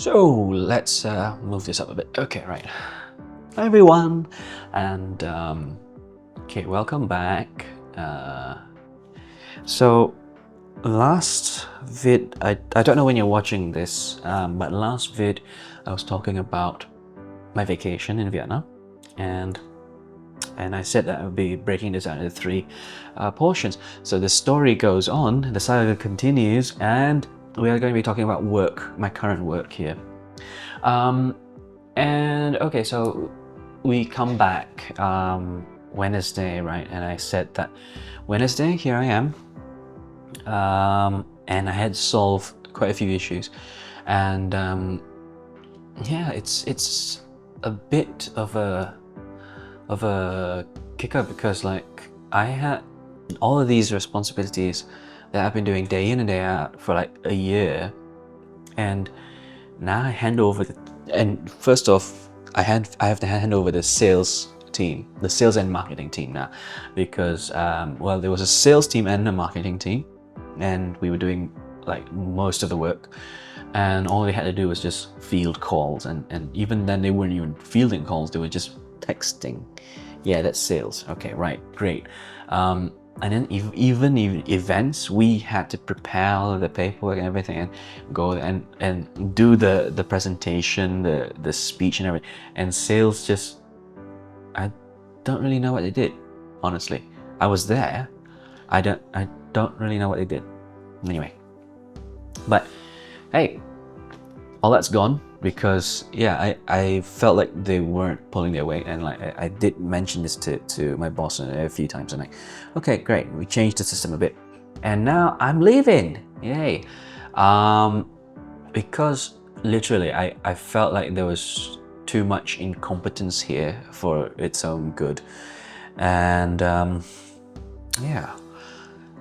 So let's move this up a bit. Okay, right. Hi everyone, and okay, welcome back. So last vid, I don't know when you're watching this, but last vid I was talking about my vacation in Vietnam, and I said that I would be breaking this out into three portions. So the story goes on, the saga continues, and we are going to be talking about work, my current work here. And okay, so we come back Wednesday, right? And I said that Wednesday, here I am, and I had solved quite a few issues, and yeah, it's a bit of a kicker because like I had all of these responsibilities that I've been doing day in and day out for like a year, and now I hand over and first off I have to hand over the sales team, the sales and marketing team now, because well, there was a sales team and a marketing team, and we were doing like most of the work, and all they had to do was just field calls, and even then they weren't even fielding calls, they were just texting. Yeah, that's sales. Okay, right, great. And then even events, we had to prepare all of the paperwork and everything, and go and do the presentation, the speech and everything. And sales just, I don't really know what they did, honestly. I was there. I don't really know what they did. Anyway, but hey, all that's gone because yeah, I felt like they weren't pulling their weight, and like I did mention this to my boss a few times, and like, okay, great, we changed the system a bit, and now I'm leaving, yay, because literally I felt like there was too much incompetence here for its own good, and yeah,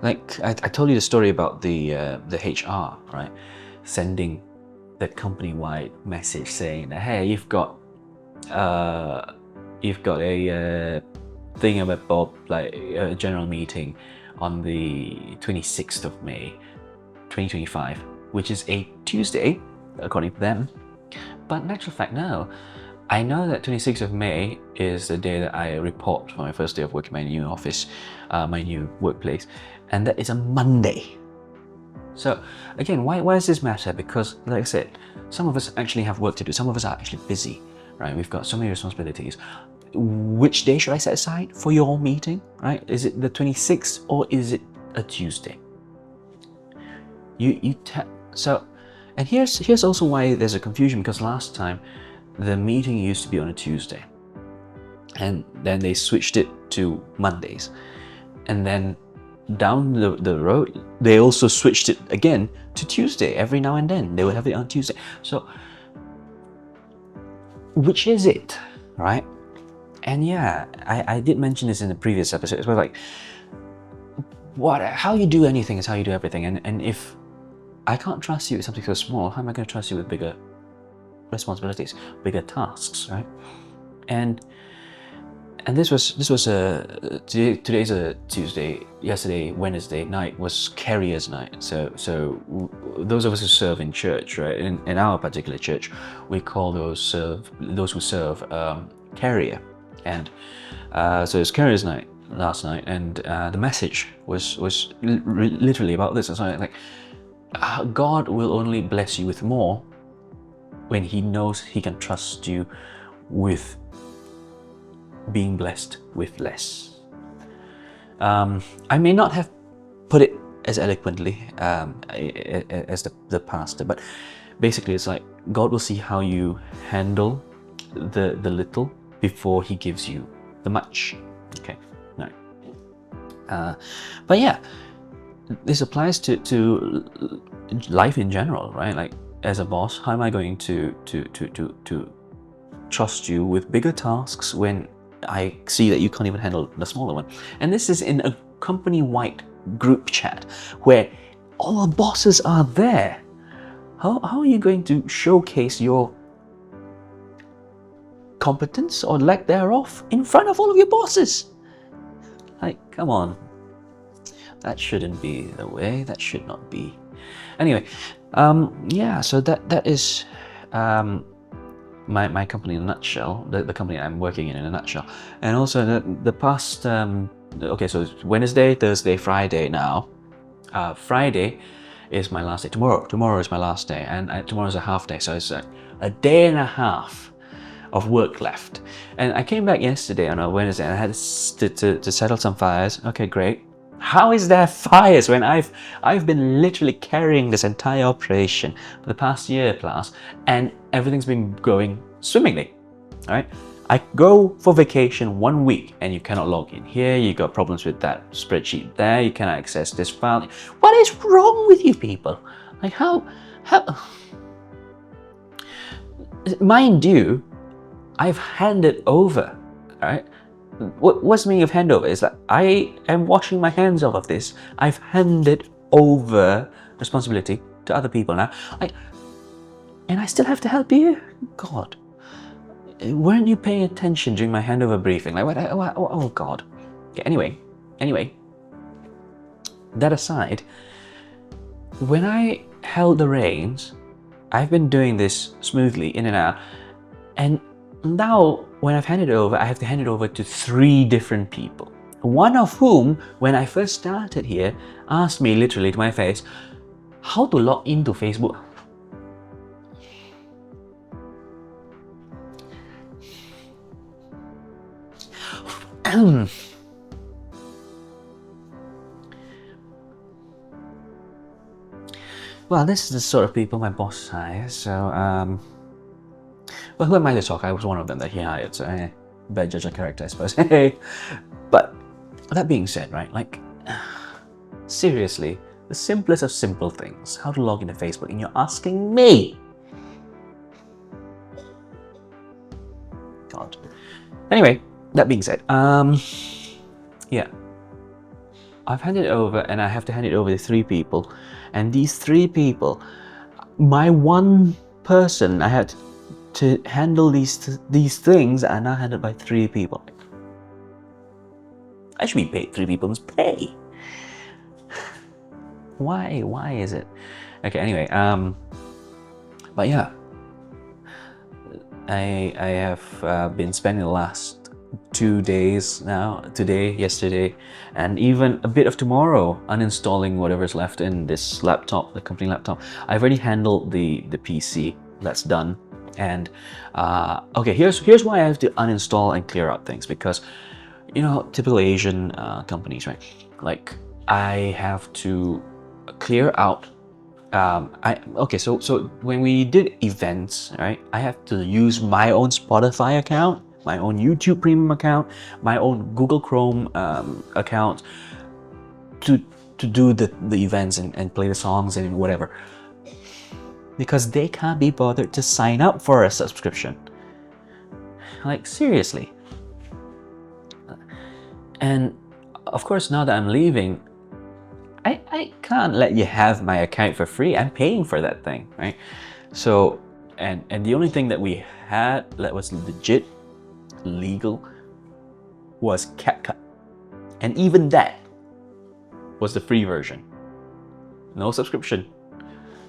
like I told you the story about the HR, right, sending that company-wide message saying that, hey, you've got a thing about like a general meeting on the 26th of May 2025, which is a Tuesday according to them, but in actual fact no, I know that 26th of May is the day that I report for my first day of work in my new office, my new workplace, and that is a Monday. So again, why does this matter? Because like I said, some of us actually have work to do. Some of us are actually busy, right? We've got so many responsibilities. Which day should I set aside for your meeting, right? Is it the 26th or is it a Tuesday? So, and here's also why there's a confusion, because last time the meeting used to be on a Tuesday, and then they switched it to Mondays, and then down the road they also switched it again to Tuesday. Every now and then they would have it on Tuesday. So which is it, right? And yeah, I did mention this in the previous episode. It was like, how you do anything is how you do everything, and if I can't trust you with something so small, how am I going to trust you with bigger responsibilities, bigger tasks, right? And this was today's a Tuesday. Yesterday, Wednesday night, was carrier's night. So those of us who serve in church, right? In our particular church, we call those who serve carrier. And so it's carrier's night last night, and the message was literally about this. It's like God will only bless you with more when He knows He can trust you with being blessed with less. I may not have put it as eloquently as the pastor, but basically it's like God will see how you handle the little before He gives you the much. Okay, no. But yeah, this applies to life in general, right? Like as a boss, how am I going to trust you with bigger tasks when I see that you can't even handle the smaller one? And this is in a company-wide group chat where all the bosses are there. How are you going to showcase your competence or lack thereof in front of all of your bosses? Like, come on. That shouldn't be the way. That should not be. Anyway, yeah, so that is my company in a nutshell, the company I'm working in a nutshell, and also the past. Okay, so it's Wednesday, Thursday, Friday now. Friday is my last day. Tomorrow is my last day, and tomorrow's a half day, so it's a day and a half of work left. And I came back yesterday on a Wednesday, and I had to settle some fires. Okay, great. How is there fires when I've been literally carrying this entire operation for the past year plus, and everything's been going swimmingly, all right? I go for vacation 1 week and you cannot log in here, you got problems with that spreadsheet there, you cannot access this file. What is wrong with you people? Like how mind you, I've handed over, right? What's the meaning of handover is that I am washing my hands off of this. I've handed over responsibility to other people now. And I still have to help you? God. Weren't you paying attention during my handover briefing? Like, what? Oh God. Okay, anyway, that aside, when I held the reins, I've been doing this smoothly in and out, and now when I've handed it over, I have to hand it over to 3 different people. One of whom, when I first started here, asked me literally to my face, how to log into Facebook. Well, this is the sort of people my boss hires, so, well, who am I to talk? I was one of them that he hired, so bad judge of character, I suppose. But that being said, right, like, seriously, the simplest of simple things, how to log into Facebook, and you're asking me? God. Anyway, that being said, yeah, I've handed it over, and I have to hand it over to 3 people, and these 3 people, my one person I had to handle these things are now handled by 3 people. I should be paid 3 people's pay. Why is it? Okay, anyway, but yeah, I have been spending the last 2 days now, today, yesterday, and even a bit of tomorrow, uninstalling whatever's left in this laptop, the company laptop. I've already handled the PC, that's done. And okay, here's why I have to uninstall and clear out things, because, you know, typical Asian companies, right? Like, I have to clear out. So when we did events, right, I have to use my own Spotify account, my own YouTube Premium account, my own Google Chrome account to do the events and play the songs and whatever, because they can't be bothered to sign up for a subscription. Like, seriously. And of course, now that I'm leaving, I can't let you have my account for free. I'm paying for that thing, right? So, and the only thing that we had that was legit legal was CapCut, and even that was the free version, no subscription,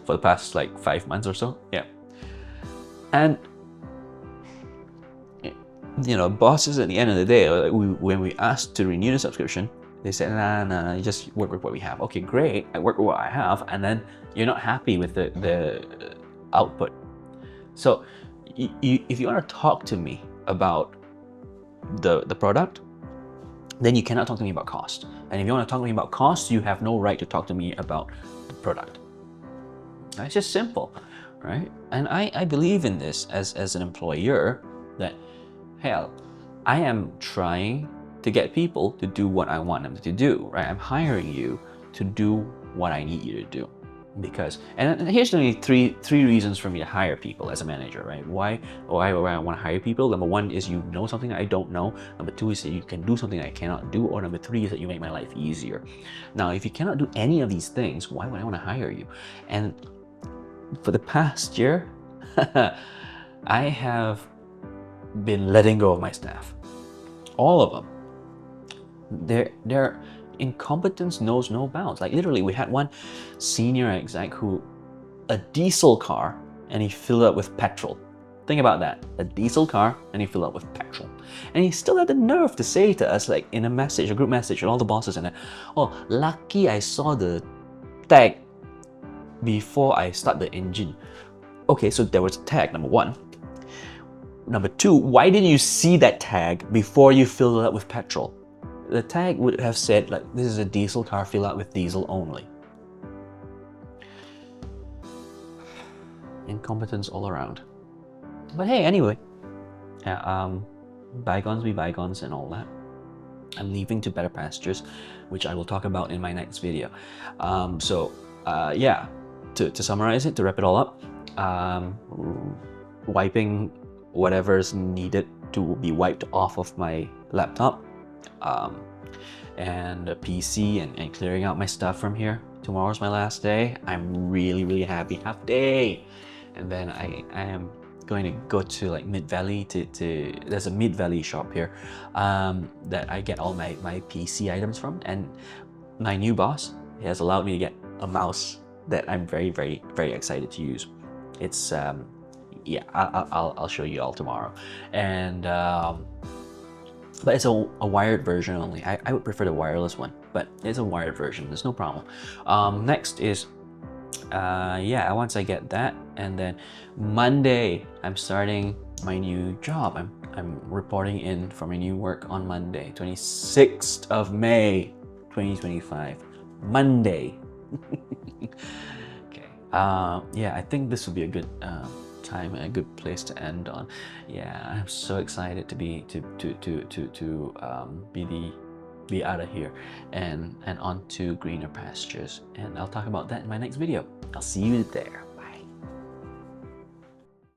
for the past like 5 months or so. Yeah. And you know, bosses at the end of the day, when we asked to renew the subscription, they said, nah, you just work with what we have. Okay, great, I work with what I have, and then you're not happy with the output. So if you want to talk to me about the product, then you cannot talk to me about cost. And if you want to talk to me about cost, you have no right to talk to me about the product. It's just simple, right? And I believe in this as an employer, that, hell, I am trying to get people to do what I want them to do, right? I'm hiring you to do what I need you to do. Because, and here's only three reasons for me to hire people as a manager, right? Why I want to hire people. Number 1 is you know something that I don't know. Number 2 is that you can do something I cannot do. Or number 3 is that you make my life easier. Now, if you cannot do any of these things, why would I want to hire you? And for the past year, I have been letting go of my staff. All of them. Their incompetence knows no bounds. Like, literally, we had one senior exec who, a diesel car and he filled it up with petrol. Think about that. A diesel car and he filled up with petrol. And he still had the nerve to say to us, like in a message, a group message, and all the bosses in it, oh, lucky I saw the tag before I start the engine. Okay, so there was a tag, number one. Number two, why didn't you see that tag before you filled it up with petrol? The tag would have said, like, this is a diesel car, fill out with diesel only. Incompetence all around. But hey, anyway, bygones be bygones and all that. I'm leaving to better pastures, which I will talk about in my next video. Yeah, to summarize it, to wrap it all up, wiping whatever's needed to be wiped off of my laptop, and a PC, and clearing out my stuff from here. Tomorrow's my last day. I'm really happy. Half day, and then I am going to go to like Mid Valley to there's a Mid Valley shop here that I get all my PC items from, and my new boss has allowed me to get a mouse that I'm very excited to use. It's yeah, I'll show you all tomorrow, and but it's a wired version only. I would prefer the wireless one, but it's a wired version, there's no problem. Next is yeah, once I get that, and then Monday I'm starting my new job. I'm reporting in for my new work on Monday, 26th of May 2025, Monday. Okay, yeah, I think this will be a good time and a good place to end on. Yeah, I'm so excited to be out of here and on to greener pastures, and I'll talk about that in my next video. I'll see you there.